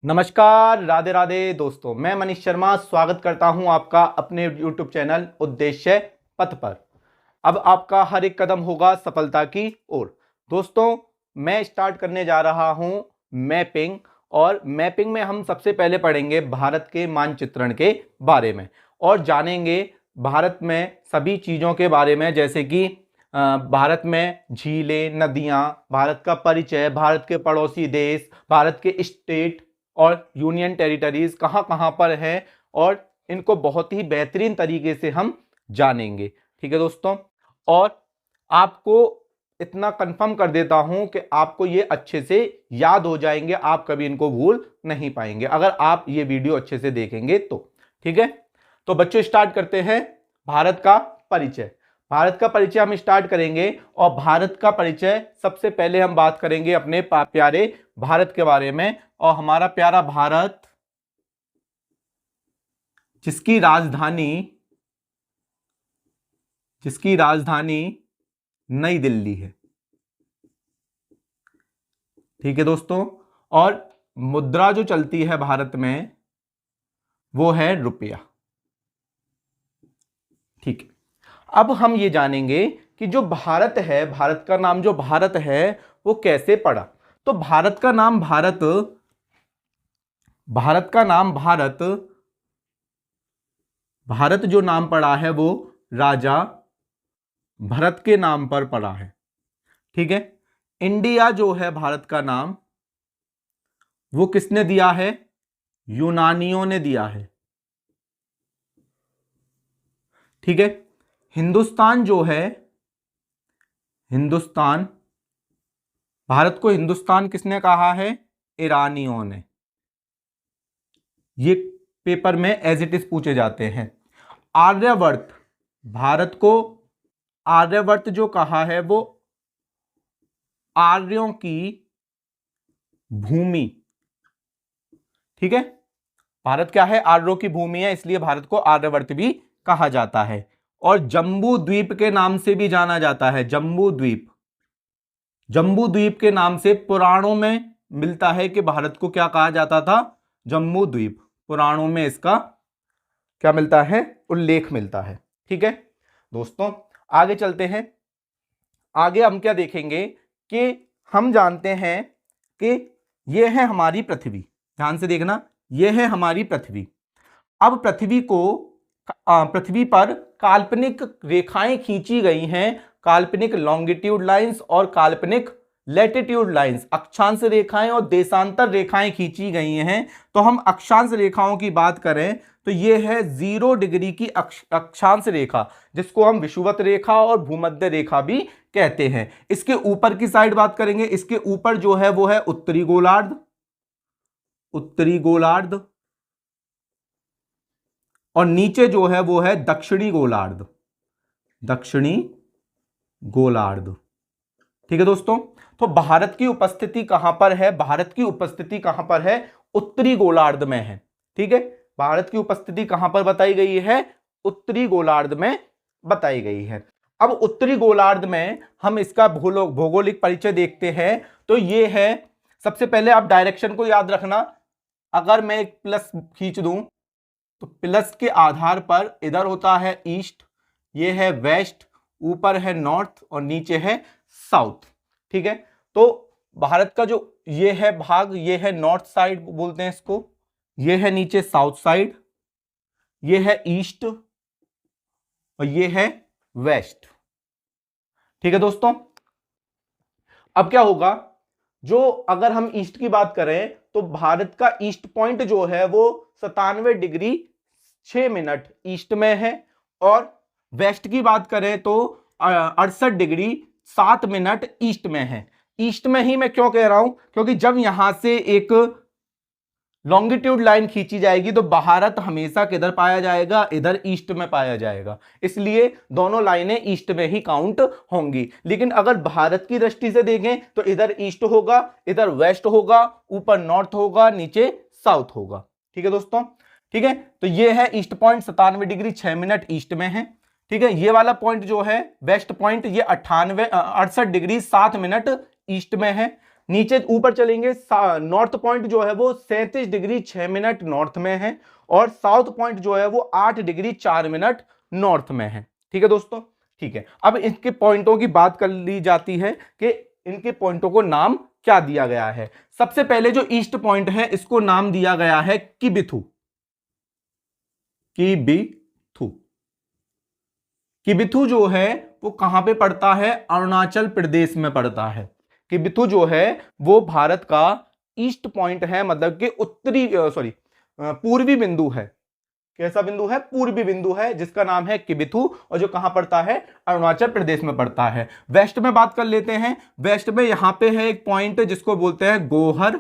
नमस्कार, राधे राधे दोस्तों। मैं मनीष शर्मा स्वागत करता हूं आपका अपने YouTube चैनल उद्देश्य पथ पर। अब आपका हर एक कदम होगा सफलता की ओर। दोस्तों, मैं स्टार्ट करने जा रहा हूं मैपिंग, और मैपिंग में हम सबसे पहले पढ़ेंगे भारत के मानचित्रण के बारे में और जानेंगे भारत में सभी चीज़ों के बारे में, जैसे कि भारत में झीलें, नदियां, भारत का परिचय, भारत के पड़ोसी देश, भारत के स्टेट और यूनियन टेरिटरीज कहाँ कहाँ पर है, और इनको बहुत ही बेहतरीन तरीके से हम जानेंगे। ठीक है दोस्तों, और आपको इतना कंफर्म कर देता हूं कि आपको ये अच्छे से याद हो जाएंगे, आप कभी इनको भूल नहीं पाएंगे अगर आप ये वीडियो अच्छे से देखेंगे तो। ठीक है, तो बच्चों स्टार्ट करते हैं। भारत का परिचय। भारत का परिचय हम स्टार्ट करेंगे, और भारत का परिचय सबसे पहले हम बात करेंगे अपने प्यारे भारत के बारे में। और हमारा प्यारा भारत, जिसकी राजधानी नई दिल्ली है। ठीक है दोस्तों, और मुद्रा जो चलती है भारत में वो है रुपया। ठीक है, अब हम ये जानेंगे कि जो भारत है, भारत का नाम जो भारत है वो कैसे पड़ा। तो भारत का नाम भारत जो नाम पड़ा है वो राजा भरत के नाम पर पड़ा है। ठीक है, इंडिया जो है भारत का नाम वो किसने दिया है? यूनानियों ने दिया है। ठीक है, हिंदुस्तान जो है, हिंदुस्तान, भारत को हिंदुस्तान किसने कहा है? ईरानियों ने। ये पेपर में एज इट इज पूछे जाते हैं। आर्यवर्त, भारत को आर्यवर्त जो कहा है वो आर्यों की भूमि। ठीक है, भारत क्या है? आर्यों की भूमि है, इसलिए भारत को आर्यवर्त भी कहा जाता है। और जम्बू द्वीप के नाम से भी जाना जाता है। जम्बू द्वीप के नाम से पुराणों में मिलता है कि भारत को क्या कहा जाता था? जम्बू द्वीप। पुराणों में इसका क्या मिलता है? उल्लेख मिलता है। ठीक है दोस्तों, आगे चलते हैं। आगे हम क्या देखेंगे कि हम जानते हैं कि यह है हमारी पृथ्वी। ध्यान से देखना, यह है हमारी पृथ्वी। अब पृथ्वी पर काल्पनिक रेखाएं खींची गई हैं, काल्पनिक लॉन्गिट्यूड लाइंस और काल्पनिक लैटिट्यूड लाइंस, अक्षांश रेखाएं और देशांतर रेखाएं खींची गई हैं। तो हम अक्षांश रेखाओं की बात करें तो यह है 0 डिग्री की अक्षांश रेखा, जिसको हम विषुवत रेखा और भूमध्य रेखा भी कहते हैं। इसके ऊपर की साइड बात करेंगे, इसके ऊपर जो है वो है उत्तरी गोलार्ध, और नीचे जो है वो है दक्षिणी गोलार्ध। ठीक है दोस्तों, तो भारत की उपस्थिति कहां पर है? भारत की उपस्थिति कहां पर है? उत्तरी गोलार्ध में है। ठीक है, भारत की उपस्थिति कहां पर बताई गई है? उत्तरी गोलार्ध में बताई गई है। अब उत्तरी गोलार्ध में हम इसका भौगोलिक परिचय देखते हैं। तो ये है, सबसे पहले आप डायरेक्शन को याद रखना। अगर मैं एक प्लस खींच दूं तो प्लस के आधार पर इधर होता है ईस्ट, ये है वेस्ट, ऊपर है नॉर्थ और नीचे है साउथ। ठीक है, तो भारत का जो ये है भाग, ये है नॉर्थ साइड बोलते हैं इसको, ये है नीचे साउथ साइड, ये है ईस्ट और ये है वेस्ट। ठीक है दोस्तों, अब क्या होगा, जो अगर हम ईस्ट की बात करें तो भारत का ईस्ट पॉइंट जो है वो 97 डिग्री 6 मिनट ईस्ट में है, और वेस्ट की बात करें तो 68 डिग्री 7 मिनट ईस्ट में है। ईस्ट में ही मैं क्यों कह रहा हूं? क्योंकि जब यहां से एक लॉन्गिट्यूड लाइन खींची जाएगी तो भारत हमेशा किधर पाया जाएगा? इधर ईस्ट में पाया जाएगा, इसलिए दोनों लाइनें ईस्ट में ही काउंट होंगी। लेकिन अगर भारत की दृष्टि से देखें तो इधर ईस्ट होगा, इधर वेस्ट होगा, ऊपर नॉर्थ होगा, नीचे साउथ होगा। ठीक है दोस्तों, ठीक है, तो ये है east point 97 degree 6 minute east में है। ठीक है, ये वाला पॉइंट जो है वेस्ट पॉइंट, ये 68 डिग्री 7 मिनट ईस्ट में है। नीचे ऊपर चलेंगे, नॉर्थ पॉइंट जो है वो 37 डिग्री 6 मिनट नॉर्थ में है और साउथ पॉइंट जो है वो 8 डिग्री 4 मिनट नॉर्थ में है। ठीक है दोस्तों, ठीक है। अब इनके पॉइंटों की बात कर ली जाती है कि इनके पॉइंटों को नाम क्या दिया गया है। सबसे पहले जो ईस्ट पॉइंट है इसको नाम दिया गया है किबिथु। किबिथु, किबिथु जो है वो कहां पे पड़ता है, अरुणाचल प्रदेश में पड़ता है। किबिथु जो है वो भारत का ईस्ट पॉइंट है, मतलब कि उत्तरी पूर्वी बिंदु है। कैसा बिंदु है, पूर्वी बिंदु है, जिसका नाम है किबिथु और जो कहां पड़ता है, अरुणाचल प्रदेश में पड़ता है। वेस्ट में बात कर लेते हैं। वेस्ट में यहां पे है एक पॉइंट जिसको बोलते हैं गोहर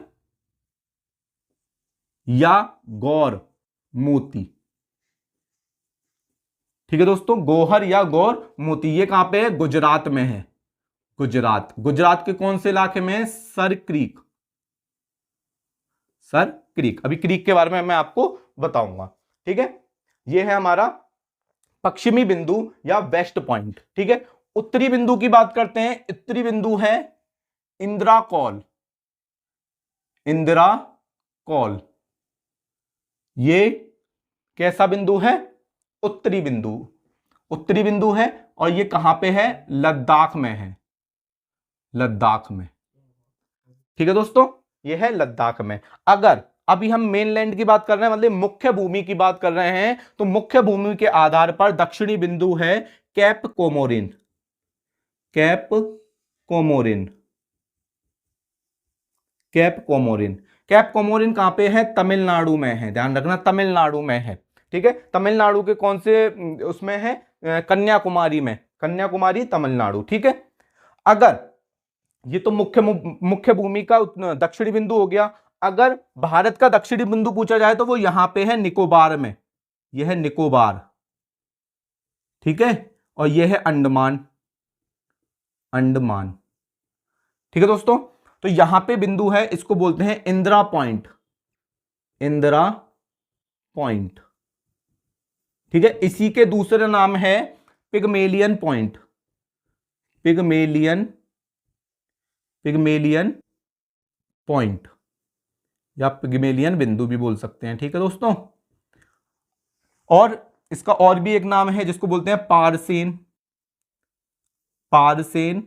या गौर मोती। ठीक है दोस्तों, गोहर या गौर मोती, ये कहां पे है, गुजरात में है। गुजरात, गुजरात के कौन से इलाके में है, सर क्रीक। सर क्रीक, अभी क्रीक के बारे में मैं आपको बताऊंगा। ठीक है, ये है हमारा पश्चिमी बिंदु या वेस्ट पॉइंट। ठीक है, उत्तरी बिंदु की बात करते हैं। उत्तरी बिंदु है इंदिरा कॉल। इंदिरा कॉल, ये कैसा बिंदु है, उत्तरी बिंदु। उत्तरी बिंदु है और ये कहां पे है, लद्दाख में है। लद्दाख में। ठीक है दोस्तों, ये है लद्दाख में। अगर अभी हम मेनलैंड की बात कर रहे हैं, मतलब मुख्य भूमि की बात कर रहे हैं, तो मुख्य भूमि के आधार पर दक्षिणी बिंदु है cap Comorin. Cap Comorin, cap Comorin. Cap Comorin कहां पे है, तमिलनाडु में है, ध्यान रखना तमिलनाडु में है। ठीक है, तमिलनाडु के कौन से उसमें है, कन्याकुमारी में, कन्याकुमारी तमिलनाडु। ठीक है, अगर ये तो मुख्य भूमि का दक्षिणी बिंदु हो गया। अगर भारत का दक्षिणी बिंदु पूछा जाए तो वो यहां पे है निकोबार में, यह है निकोबार। ठीक है, और यह है अंडमान। अंडमान। ठीक है दोस्तों, तो यहां पे बिंदु है, इसको बोलते हैं इंदिरा पॉइंट। इंदिरा पॉइंट। ठीक है, इसी के दूसरे नाम है Pygmalion point. Pygmalion, Pygmalion point या पिगमेलियन बिंदु भी बोल सकते हैं। ठीक है दोस्तों, और इसका और भी एक नाम है जिसको बोलते हैं पारसेन। पारसेन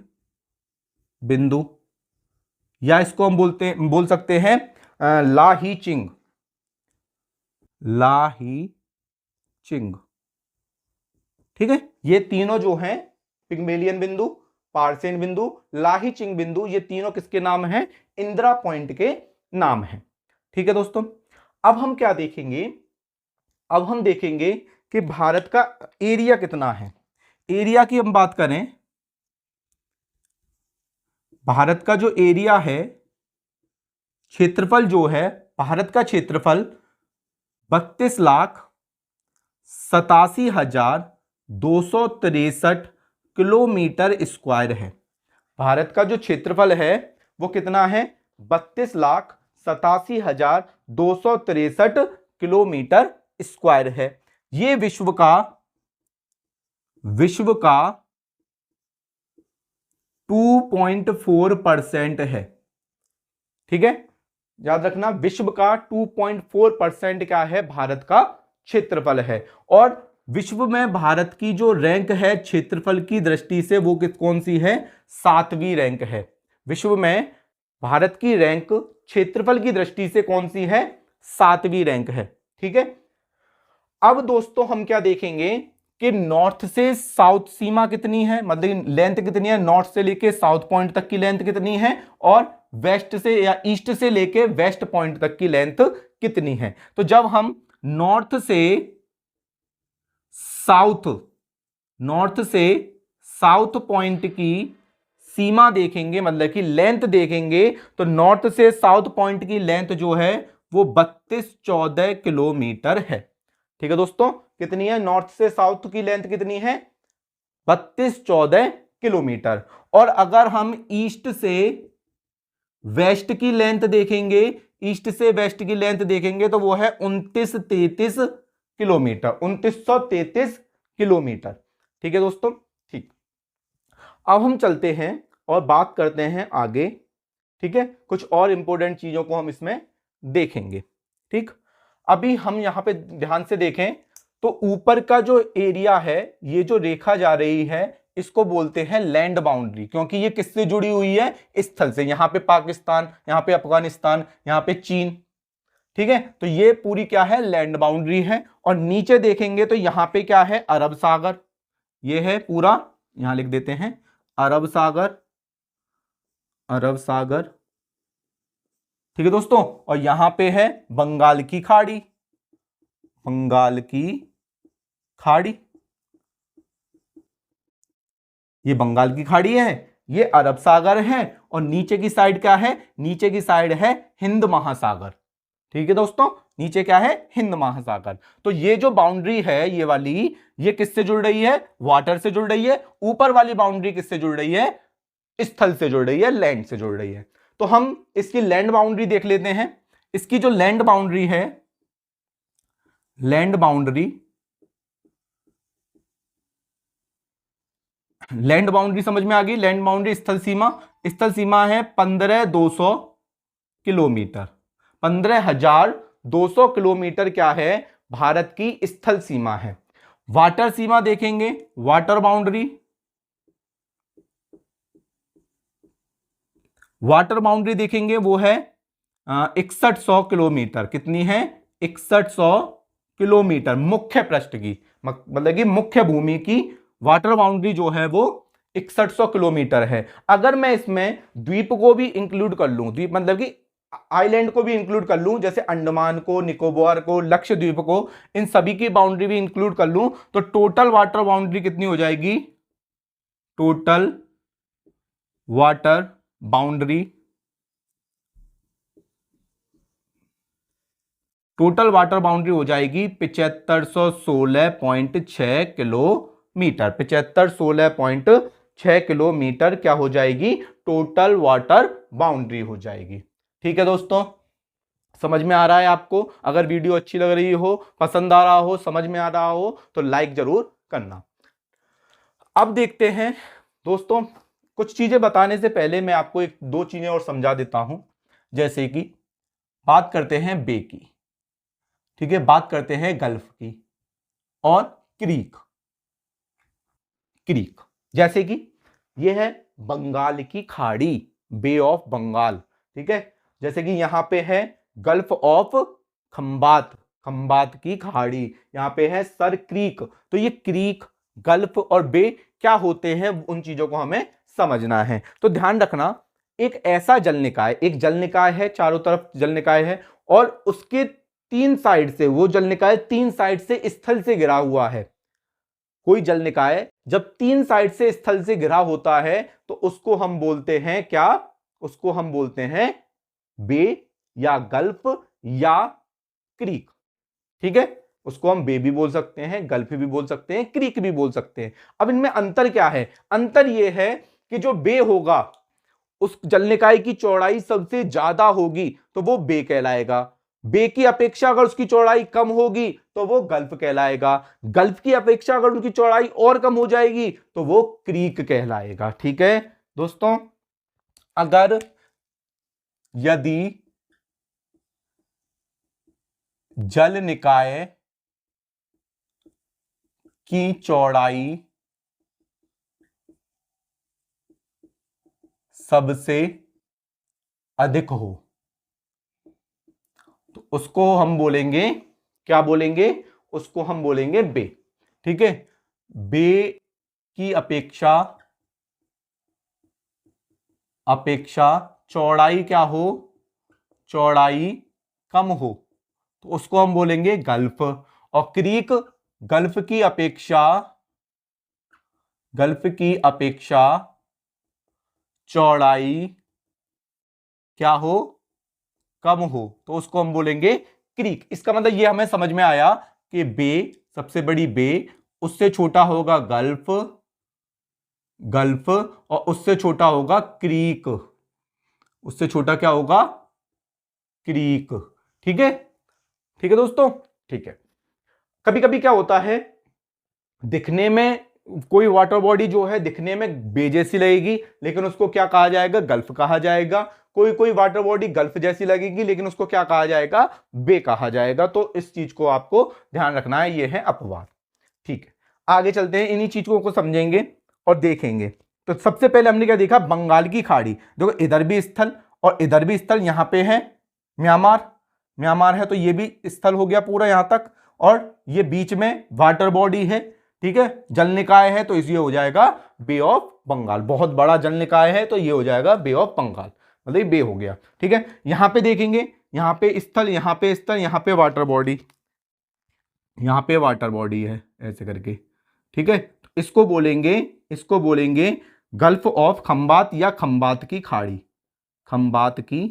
बिंदु, या इसको हम बोल सकते हैं लाहीचिंग। लाहीचिंग। ठीक है, ये तीनों जो हैं, पिगमेलियन बिंदु, पारसेन बिंदु, लाहीचिंग बिंदु, ये तीनों किसके नाम हैं, इंदिरा पॉइंट के नाम हैं। ठीक है दोस्तों, अब हम क्या देखेंगे, अब हम देखेंगे कि भारत का एरिया कितना है। एरिया की हम बात करें, भारत का जो एरिया है, क्षेत्रफल जो है, भारत का क्षेत्रफल 32,87,263 किलोमीटर स्क्वायर है। भारत का जो क्षेत्रफल है वो कितना है, 32,87,263 किलोमीटर स्क्वायर है। ये विश्व का 2.4% है। ठीक है, याद रखना, विश्व का 2.4% क्या है, भारत का क्षेत्रफल है। और विश्व में भारत की जो रैंक है क्षेत्रफल की दृष्टि से, वो कौन सी है, 7वीं रैंक है। विश्व में भारत की रैंक क्षेत्रफल की दृष्टि से कौन सी है, 7वीं रैंक है। ठीक है, अब दोस्तों हम क्या देखेंगे कि नॉर्थ से साउथ सीमा कितनी है, मतलब लेंथ कितनी है, नॉर्थ से लेके साउथ पॉइंट तक की लेंथ कितनी है, और वेस्ट से या ईस्ट से लेके वेस्ट पॉइंट तक की लेंथ कितनी है। तो जब हम नॉर्थ से साउथ पॉइंट की सीमा देखेंगे, मतलब कि लेंथ देखेंगे, तो नॉर्थ से साउथ पॉइंट की लेंथ जो है वो 3214 किलोमीटर है। ठीक है दोस्तों, कितनी है, नॉर्थ से साउथ की लेंथ कितनी है, 3214 किलोमीटर। और अगर हम ईस्ट से वेस्ट की लेंथ देखेंगे, ईस्ट से वेस्ट की लेंथ देखेंगे, तो वो है 2933 किलोमीटर, 2933 किलोमीटर। ठीक है दोस्तों, ठीक। अब हम चलते हैं और बात करते हैं आगे। ठीक है, कुछ और इंपॉर्टेंट चीजों को हम इसमें देखेंगे। ठीक, अभी हम यहां पे ध्यान से देखें तो ऊपर का जो एरिया है, ये जो रेखा जा रही है, इसको बोलते हैं लैंड बाउंड्री, क्योंकि ये किससे जुड़ी हुई है? स्थल से। यहां पे पाकिस्तान, यहां पे अफगानिस्तान, यहां पे चीन। ठीक है, तो ये पूरी क्या है? लैंड बाउंड्री है। और नीचे देखेंगे तो यहां पे क्या है? अरब सागर। ये है पूरा, यहां लिख देते हैं अरब सागर, अरब सागर। ठीक है दोस्तों, और यहां पे है बंगाल की खाड़ी, बंगाल की खाड़ी। ये बंगाल की खाड़ी है, ये अरब सागर है, और नीचे की साइड क्या है? नीचे की साइड है हिंद महासागर। ठीक है दोस्तों, नीचे क्या है? हिंद महासागर। तो ये जो बाउंड्री है ये वाली, ये किससे जुड़ रही है? वाटर से जुड़ रही है। ऊपर वाली बाउंड्री किससे जुड़ रही है? स्थल से जुड़ रही है, लैंड से जुड़ रही है। तो हम इसकी लैंड बाउंड्री देख लेते हैं। इसकी जो लैंड बाउंड्री है, लैंड बाउंड्री, लैंड बाउंड्री समझ में आ गई? लैंड बाउंड्री, स्थल सीमा, स्थल सीमा है 15,200 किलोमीटर। 15,200 किलोमीटर क्या है? भारत की स्थल सीमा है। वाटर सीमा देखेंगे, वाटर बाउंड्री, वाटर बाउंड्री देखेंगे वो है 6100 किलोमीटर। कितनी है? 6100 किलोमीटर मुख्य पृष्ठ की, मतलब कि मुख्य भूमि की वाटर बाउंड्री जो है वो 6100 किलोमीटर है। अगर मैं इसमें द्वीप को भी इंक्लूड कर लूं, द्वीप मतलब कि आइलैंड को भी इंक्लूड कर लूं, जैसे अंडमान को, निकोबार को, लक्षद्वीप को, इन सभी की बाउंड्री भी इंक्लूड कर लूं, तो टोटल वाटर बाउंड्री कितनी हो जाएगी? Total water boundary, total water boundary हो जाएगी 7516.6 किलोमीटर। 7516.6 किलोमीटर क्या हो जाएगी? टोटल वाटर बाउंड्री हो जाएगी। ठीक है दोस्तों, समझ में आ रहा है आपको? अगर वीडियो अच्छी लग रही हो, पसंद आ रहा हो, समझ में आ रहा हो, तो लाइक जरूर करना। अब देखते हैं दोस्तों, कुछ चीजें बताने से पहले मैं आपको एक दो चीजें और समझा देता हूं। जैसे कि बात करते हैं बे की, ठीक है, बात करते हैं गल्फ की और क्रीक। क्रीक जैसे कि यह है बंगाल की खाड़ी, बे ऑफ बंगाल। ठीक है, जैसे कि यहां पे है गल्फ ऑफ खंबात, खंबात की खाड़ी। यहां पे है सर क्रीक। तो ये क्रीक, गल्फ और बे क्या होते हैं, उन चीजों को हमें समझना है। तो ध्यान रखना, एक ऐसा जल निकाय, एक जल निकाय है, चारों तरफ जल निकाय है, और उसके तीन साइड से, वो जल निकाय तीन साइड से स्थल से घिरा हुआ है। कोई जल निकाय जब तीन साइड से स्थल से घिरा होता है तो उसको हम बोलते हैं क्या? उसको हम बोलते हैं बे या गल्फ या क्रीक। ठीक है, उसको हम बे भी बोल सकते हैं, गल्फ भी बोल सकते हैं, क्रीक भी बोल सकते हैं। अब इनमें अंतर क्या है? अंतर यह है कि जो बे होगा, उस जल निकाय की चौड़ाई सबसे ज्यादा होगी तो वो बे कहलाएगा। बे की अपेक्षा अगर उसकी चौड़ाई कम होगी तो वो गल्फ कहलाएगा। गल्फ की अपेक्षा अगर उसकी चौड़ाई और कम हो जाएगी तो वो क्रीक कहलाएगा। ठीक है दोस्तों, अगर यदि जल निकाय की चौड़ाई सबसे अधिक हो तो उसको हम बोलेंगे, क्या बोलेंगे? उसको हम बोलेंगे बे। ठीक है, बे की अपेक्षा चौड़ाई क्या हो? चौड़ाई कम हो तो उसको हम बोलेंगे गल्फ। और क्रीक, गल्फ की अपेक्षा चौड़ाई क्या हो? कम हो तो उसको हम बोलेंगे क्रीक। इसका मतलब ये हमें समझ में आया कि बे, सबसे बड़ी बे, उससे छोटा होगा गल्फ, गल्फ, और उससे छोटा होगा क्रीक, उससे छोटा क्या होगा? क्रीक। ठीक है, ठीक है दोस्तों, ठीक है। कभी कभी क्या होता है, दिखने में कोई वाटर बॉडी जो है दिखने में बे जैसी लगेगी लेकिन उसको क्या कहा जाएगा, गल्फ कहा जाएगा। कोई कोई वाटर बॉडी गल्फ जैसी लगेगी लेकिन उसको क्या कहा जाएगा, बे कहा जाएगा। तो इस चीज को आपको ध्यान रखना है, ये है अपवाद। ठीक है, आगे चलते हैं, इन्हीं चीजों को समझेंगे और देखेंगे। तो सबसे पहले हमने क्या देखा, बंगाल की खाड़ी। देखो इधर भी स्थल और इधर भी स्थल, यहां पे है म्यांमार, म्यांमार है तो ये भी स्थल हो गया पूरा यहां तक, और ये बीच में वाटर बॉडी है, ठीक है, जल निकाय है तो ये हो जाएगा बे ऑफ बंगाल। बहुत बड़ा जल निकाय है तो ये हो जाएगा बे ऑफ बंगाल, मतलब बे हो गया। ठीक है, यहां पे देखेंगे, यहां पे स्थल, यहां पे स्थल, यहां पे वाटर बॉडी, यहां पे वाटर बॉडी है ऐसे करके। ठीक है, तो इसको बोलेंगे, इसको बोलेंगे गल्फ ऑफ खंबात या खंबात की खाड़ी, खंबात की,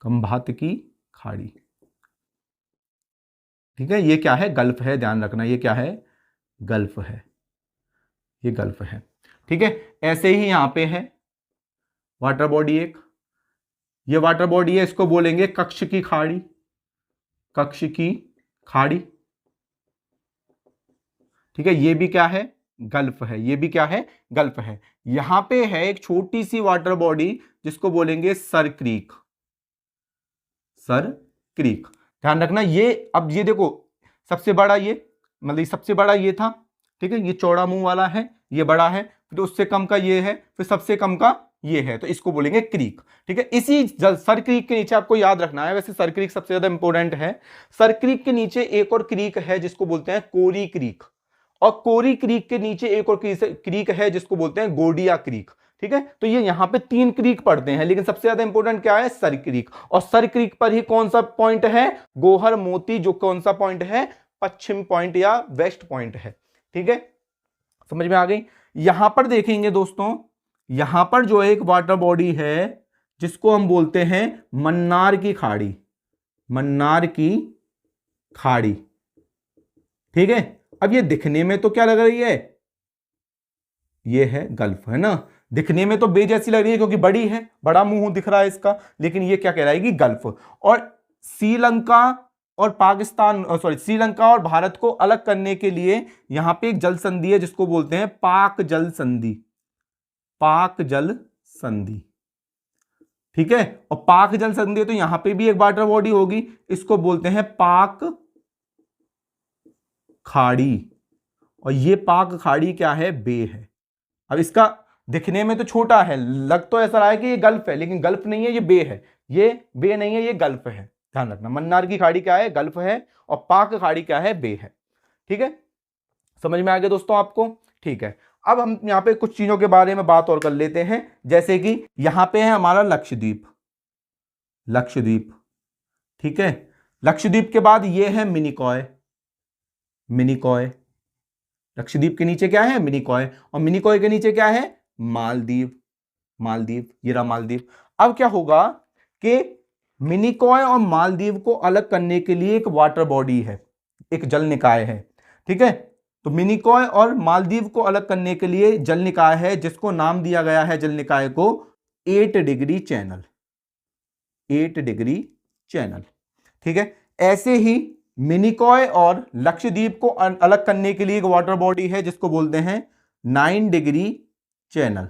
खंबात की खाड़ी। ठीक है, ये क्या है, गल्फ है, ध्यान रखना ये क्या है, गल्फ है, ये गल्फ है। ठीक है, ऐसे ही यहां पे है वाटर बॉडी एक, ये वाटर बॉडी है, इसको बोलेंगे कक्ष की खाड़ी, कक्ष की खाड़ी। ठीक है, ये भी क्या है, गल्फ है, ये भी क्या है, गल्फ है। यहां पे है एक छोटी सी वाटर बॉडी जिसको बोलेंगे सर क्रीक, सर क्रीक। ध्यान रखना ये, अब ये देखो सबसे बड़ा ये, मतलब सबसे बड़ा ये था, ठीक है, ये चौड़ा मुंह वाला है, ये बड़ा है, फिर उससे कम का ये है, फिर सबसे कम का ये है, तो इसको बोलेंगे क्रीक। ठीक है, इसी सर क्रीक के नीचे आपको याद रखना है, वैसे सर क्रीक सबसे ज्यादा इंपॉर्टेंट है। सर क्रीक के नीचे एक और क्रीक है जिसको बोलते हैं कोरी क्रीक, और कोरी क्रीक के नीचे एक और क्रीक है जिसको बोलते हैं गोडिया क्रीक। ठीक है, तो ये यहां पे 3 क्रीक पड़ते हैं, लेकिन सबसे ज्यादा इंपॉर्टेंट क्या है, सर क्रीक। और सर क्रीक पर ही कौन सा पॉइंट है, गोहर मोती, जो कौन सा पॉइंट है, पश्चिम पॉइंट या वेस्ट पॉइंट है। ठीक है, समझ में आ गई। यहां पर देखेंगे दोस्तों, यहां पर जो एक वाटर बॉडी है जिसको हम बोलते हैं मन्नार की खाड़ी, मन्नार की खाड़ी। ठीक है, अब ये दिखने में तो क्या लग रही है, ये है गल्फ, है ना, दिखने में तो बे जैसी लग रही है क्योंकि बड़ी है, बड़ा मुंह दिख रहा है इसका, लेकिन ये क्या कहलाएगी, गल्फ। और श्रीलंका और पाकिस्तान, सॉरी, श्रीलंका और भारत को अलग करने के लिए यहां पे एक जल संधि है जिसको बोलते हैं पाक जल संधि, पाक जल संधि। ठीक है, और पाक जल संधि तो यहां पे भी एक वाटर बॉडी होगी, इसको बोलते हैं पाक खाड़ी, और ये पाक खाड़ी क्या है, बे है। अब इसका दिखने में तो छोटा है, लग तो ऐसा रहा है कि ये गल्फ है, लेकिन गल्फ नहीं है, ये बे है, ये बे नहीं है, ये गल्फ है। ध्यान रखना, मन्नार की खाड़ी क्या है, गल्फ है, और पाक खाड़ी क्या है, बे है। ठीक है, समझ में आ गया दोस्तों आपको। ठीक है, अब हम यहां पे कुछ चीजों के बारे में बात और कर लेते हैं, जैसे कि यहां पे है हमारा लक्षद्वीप, लक्षद्वीप। ठीक है, लक्षद्वीप के बाद ये है मिनिकॉय, मिनिकॉय। लक्षद्वीप के नीचे क्या है, मिनिकॉय, और मिनिकॉय के नीचे क्या है, मालदीव, मालदीव, ये रहा मालदीव। अब क्या होगा कि मिनिकॉय और मालदीव को अलग करने के लिए एक वाटर बॉडी है, एक जल निकाय है। ठीक है, तो मिनिकॉय और मालदीव को अलग करने के लिए जल निकाय है जिसको नाम दिया गया है, जल निकाय को 8 डिग्री चैनल, 8 डिग्री चैनल। ठीक है, ऐसे ही मिनिकॉय और लक्षद्वीप को अलग करने के लिए एक वाटर बॉडी है जिसको बोलते हैं 9 डिग्री चैनल।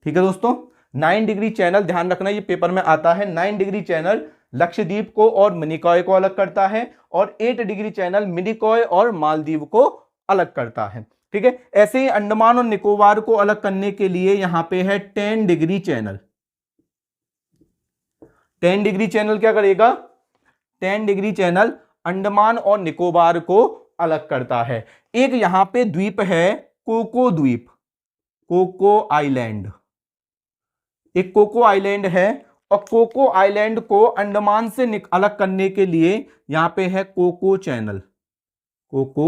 ठीक है दोस्तों, 9 डिग्री चैनल, ध्यान रखना ये पेपर में आता है। 9 डिग्री चैनल लक्षद्वीप को और मिनिकॉय को अलग करता है, और 8 डिग्री चैनल मिनिकॉय और मालदीव को अलग करता है। ठीक है, ऐसे ही अंडमान और निकोबार को अलग करने के लिए यहां पे है 10 डिग्री चैनल। 10 डिग्री चैनल क्या करेगा, 10 डिग्री चैनल अंडमान और निकोबार को अलग करता है। एक यहां पे द्वीप है कोको द्वीप, कोको आइलैंड, एक कोको आइलैंड है, और कोको आइलैंड को अंडमान से अलग करने के लिए यहां पे है कोको चैनल, कोको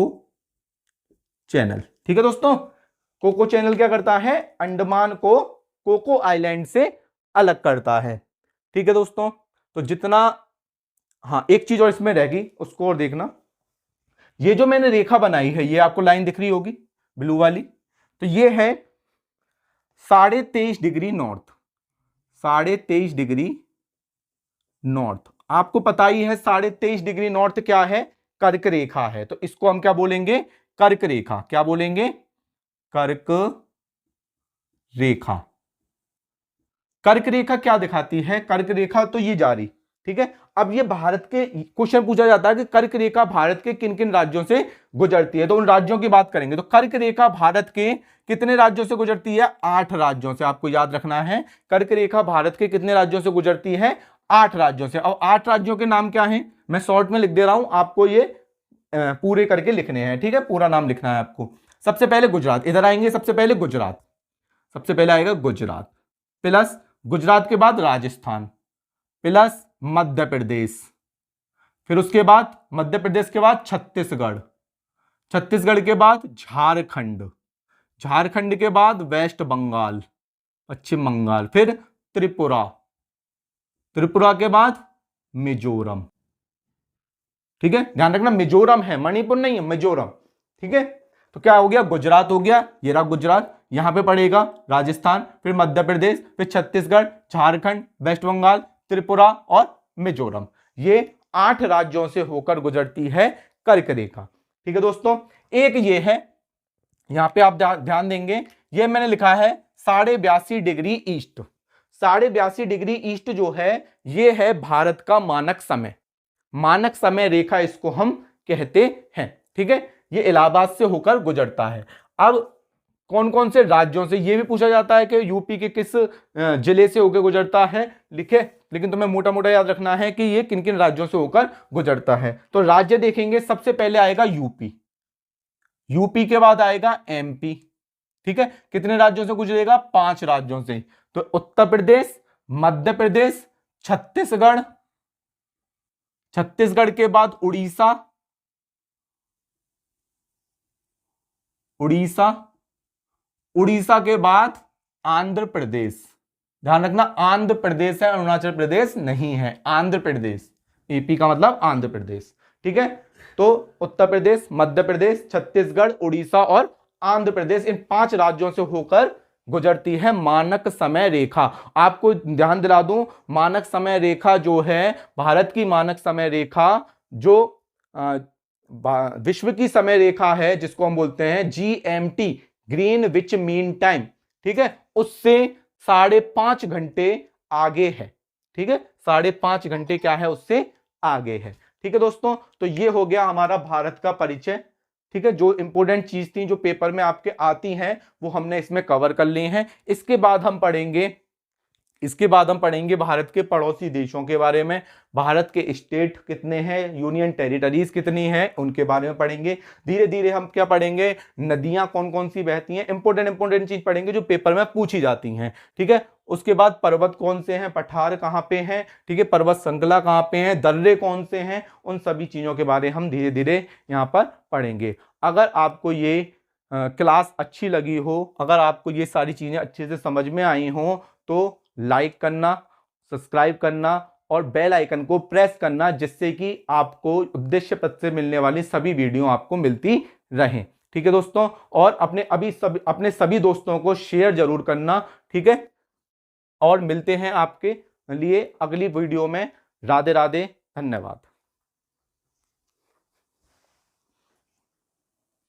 चैनल। ठीक है दोस्तों, कोको चैनल क्या करता है, अंडमान को कोको आइलैंड से अलग करता है। ठीक है दोस्तों, तो जितना, हाँ एक चीज और इसमें रहेगी उसको और देखना, ये जो मैंने रेखा बनाई है, ये आपको लाइन दिख रही होगी ब्लू वाली, तो ये है 23.5 डिग्री नॉर्थ, 23.5 डिग्री नॉर्थ। आपको पता ही है 23.5 डिग्री नॉर्थ क्या है, कर्क रेखा है, तो इसको हम क्या बोलेंगे, कर्क रेखा। क्या बोलेंगे? कर्क रेखा। कर्क रेखा क्या दिखाती है? कर्क रेखा तो ये जा रही, ठीक है। अब ये भारत के क्वेश्चन पूछा जाता है कि कर्क रेखा भारत के किन किन राज्यों से गुजरती है, तो उन राज्यों की बात करेंगे। तो कर्क रेखा भारत के कितने राज्यों से गुजरती है? 8 राज्यों से। आपको याद रखना है, कर्क रेखा भारत के कितने राज्यों से गुजरती है? 8 राज्यों से। अब 8 राज्यों के नाम क्या हैं? मैं शॉर्ट में लिख दे रहा हूं, आपको ये पूरे करके लिखने हैं, ठीक है। पूरा नाम लिखना है आपको। सबसे पहले गुजरात, इधर आएंगे। सबसे पहले गुजरात, सबसे पहले आएगा गुजरात, प्लस गुजरात के बाद राजस्थान, प्लस मध्य प्रदेश, फिर उसके बाद मध्य प्रदेश के बाद छत्तीसगढ़, छत्तीसगढ़ के बाद झारखंड, झारखंड के बाद वेस्ट बंगाल, पश्चिम बंगाल, फिर त्रिपुरा, त्रिपुरा के बाद मिजोरम, ठीक है। ध्यान रखना मिजोरम है, मणिपुर नहीं है, मिजोरम, ठीक है। तो क्या हो गया? गुजरात हो गया, ये रहा गुजरात, यहां पे पड़ेगा राजस्थान, फिर मध्य प्रदेश, फिर छत्तीसगढ़, झारखंड, वेस्ट बंगाल, त्रिपुरा और मिजोरम। ये 8 राज्यों से होकर गुजरती है कर्क रेखा, ठीक है दोस्तों। एक ये है, यहां पे आप ध्यान देंगे, ये मैंने लिखा है 82.5 डिग्री ईस्ट। 82.5 डिग्री ईस्ट जो है, ये है भारत का मानक समय, मानक समय रेखा इसको हम कहते हैं, ठीक है। ये इलाहाबाद से होकर गुजरता है। अब कौन कौन से राज्यों से, ये भी पूछा जाता है कि यूपी के किस जिले से होकर गुजरता है, लिखे, लेकिन तुम्हें मोटा मोटा याद रखना है कि ये किन किन राज्यों से होकर गुजरता है। तो राज्य देखेंगे, सबसे पहले आएगा यूपी, यूपी के बाद आएगा एमपी, ठीक है। कितने राज्यों से गुजरेगा? 5 राज्यों से। तो उत्तर प्रदेश, मध्य प्रदेश, छत्तीसगढ़, छत्तीसगढ़ के बाद उड़ीसा, उड़ीसा, उड़ीसा के बाद आंध्र प्रदेश। ध्यान रखना आंध्र प्रदेश है, अरुणाचल प्रदेश नहीं है, आंध्र प्रदेश, एपी का मतलब आंध्र प्रदेश, ठीक है। तो उत्तर प्रदेश, मध्य प्रदेश, छत्तीसगढ़, उड़ीसा और आंध्र प्रदेश, इन 5 राज्यों से होकर गुजरती है मानक समय रेखा। आपको ध्यान दिला दूं, मानक समय रेखा जो है, भारत की मानक समय रेखा जो विश्व की समय रेखा है, जिसको हम बोलते हैं GMT, ग्रीनविच मीन टाइम, ठीक है, उससे 5.5 घंटे आगे है, ठीक है। 5.5 घंटे क्या है? उससे आगे है, ठीक है दोस्तों। तो ये हो गया हमारा भारत का परिचय, ठीक है। जो इंपॉर्टेंट चीज थी, जो पेपर में आपके आती हैं, वो हमने इसमें कवर कर ली हैं। इसके बाद हम पढ़ेंगे भारत के पड़ोसी देशों के बारे में, भारत के स्टेट कितने हैं, यूनियन टेरिटरीज कितनी हैं, उनके बारे में पढ़ेंगे। धीरे धीरे हम क्या पढ़ेंगे? नदियां कौन कौन सी बहती हैं, इंपॉर्टेंट चीज पढ़ेंगे जो पेपर में पूछी जाती हैं, ठीक है। उसके बाद पर्वत कौन से हैं, पठार कहां पे हैं, ठीक है, पर्वत श्रृंखला कहां पे हैं, दर्रे कौन से हैं, उन सभी चीजों के बारे में हम धीरे धीरे यहां पर पढ़ेंगे। अगर आपको ये क्लास अच्छी लगी हो, अगर आपको ये सारी चीजें अच्छे से समझ में आई हो, तो लाइक करना, सब्सक्राइब करना और बेल आइकन को प्रेस करना, जिससे कि आपको उद्देश्य पथ से मिलने वाली सभी वीडियो आपको मिलती रहें, ठीक है दोस्तों। और अपने सभी दोस्तों को शेयर जरूर करना, ठीक है। और मिलते हैं आपके लिए अगली वीडियो में। राधे राधे, धन्यवाद।